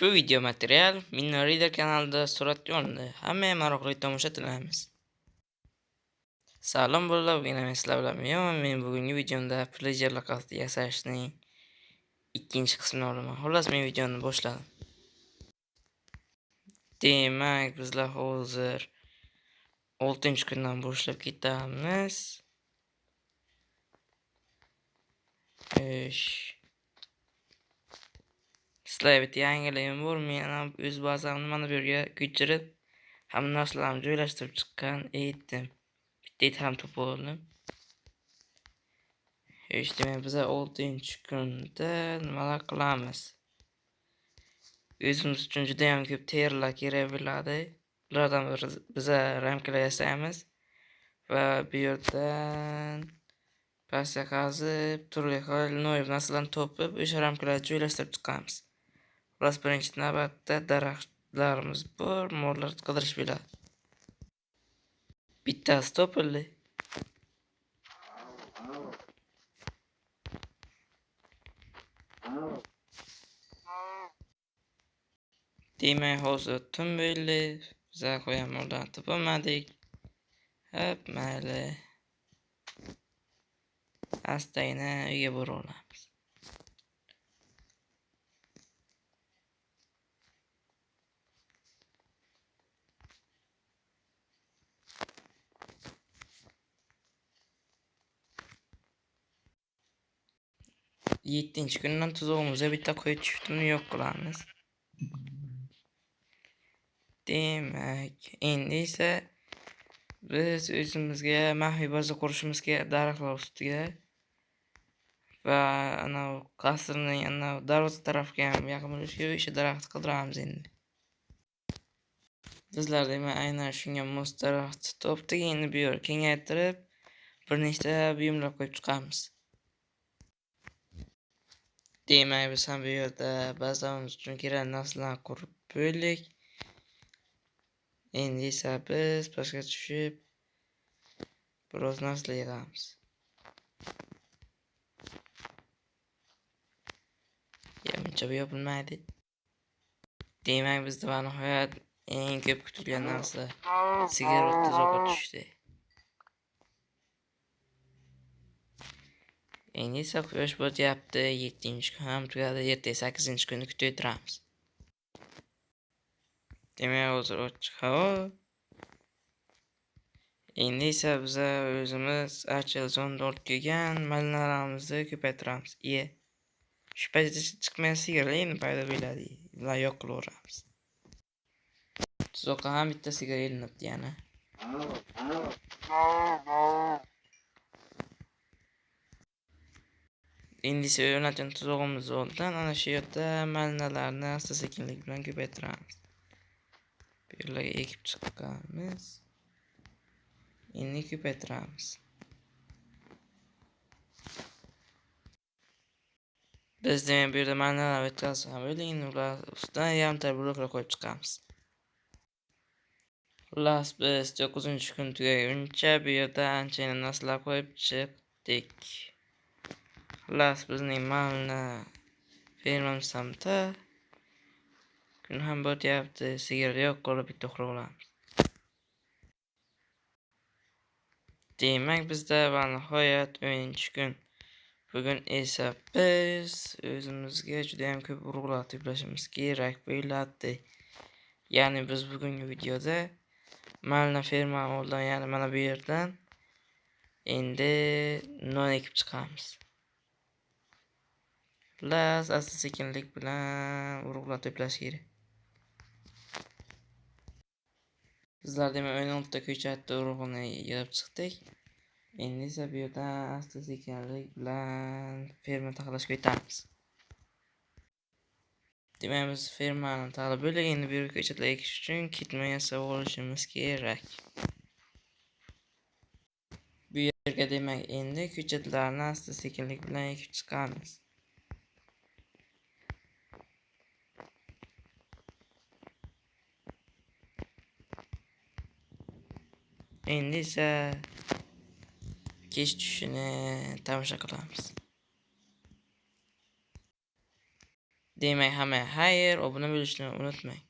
Ushbu video material Minnoreader kanalida suratga olindi. Hamma maroqli tomosha tilamiz. Salom bolalar, men sizlar bilan men bugungi videomda pleasure loqasida yasashning ikkinchi qismini olaman. Xullas, men videoni boshladim. Demak, bizlar hozir 6-kundan boshlab ketamiz. Sizlar bitta yangiligim bor. Men o'z bazamni mana bu yerga ko'chirib, hamma narsalarimni joylashtirib chiqqan edim. Bitta ham topib oldim. Demak, biz 6-kunda nimalar qilamiz? O'zimiz uchun juda ham ko'p teriyalar kerak bo'ladi. Ulardan biri biz ramkalar yasaymiz va bu yerdan pastga qazib, turli xil noyob narsalarni topib, o'sha ramkalarga joylashtirib chiqamiz. Xullas, birinchi navbatda daraxtlarimiz bor, mollar qidirish bo'ladi. Bittasi topildi. Demak, hozir tun bo'ldi. Biz qo'yamoldan topolmadik. Hop, mayli. Astagina uyga bora olamiz. Yettinchi kundan tuzog'imizga bitta qo'y tushibdimi yo'q qilamiz. Demak, endi esa biz o'zimizga maxfiy baza qurishimiz kerak daraxtlar ustiga va ana qasrning ana darvoza tarafga ham yaqin bo'lishga o'sha daraxtni qidiramiz endi. Bizlar demak aynan shunga mos daraxtni topdik. Endi bu yerni kengaytirib bir nechta buyumlar qo'yib chiqamiz. Demak, biz ham bu yerda bazamiz uchun kerakli narsalarni qurib bo'ldik. Endi esa biz pastga tushib biroz narsalar yig'amiz. Buncha bu yopilmaydi. Demak, bizda va nihoyat eng ko'p kutilgan narsa sigaret tuzoqqa tushdi. Endi esa quyosh botyapti. 7-kun ham tugadi. Ertaga 8-kunni kutib o'tiramiz. Demak, hozir ochiq havo. Endi esa biz o'zimiz archilzonda olib kelgan malinalarimizni ko'paytiramiz. Shu paytda chiqmagan sigirlar endi paydo bo'ladi. Ular yo'q qilaveramiz. Tuzoqqa ham bitta sigir ilinibdi yana. Endi esa o'rnatgan tuzog'imiz oldidan ana shu yerda malinalarni asta-sekinlik bilan ko'paytiramiz. Bu yerlarga ekib chiqqanmiz. Endi ko'paytiramiz. Biz demak bu yerda malinalar o'tkazib ham bo'ldik. Endi ular ustidan yarimta bloklar qo'yib chiqamiz. Xullas, biz 9-kun tugaguncha bu yerda ancha narsalar qo'yib chiqdik. Xullas, bizning malina fermamiz hamda kun ham botyapti. Sigir yo'q qolib bitta uxlab olamiz. Demak, bizda va nihoyat 10-kun. Bugun esa biz o'zimizga juda ham ko'p urug'lar to'plashimiz kerak bo'ladi. Ya'ni biz bugungi videoda malina ferma oldidan, ya'ni mana bu yerdan endi non ekib chiqamiz. Xullas, asta-sekinlik bilan urug'lar to'plash kerak. Bizlar demak 16 ta ko'chatni urug'ini yig'ib chiqdik. Endi esa bu yerdan asta-sekinlik bilan ferma taxlashga o'tamiz. Demak, biz fermani taxlab bo'ldik. Endi bu yerga ko'chatlar ekish uchun ketma yasab olishimiz kerak. Bu yerga demak endi ko'chatlarni asta-sekinlik bilan ekib chiqamiz. Endi esa kech tushishini tomosha qilamiz. demek hamma hayır, obuna bo'lishni unutmang.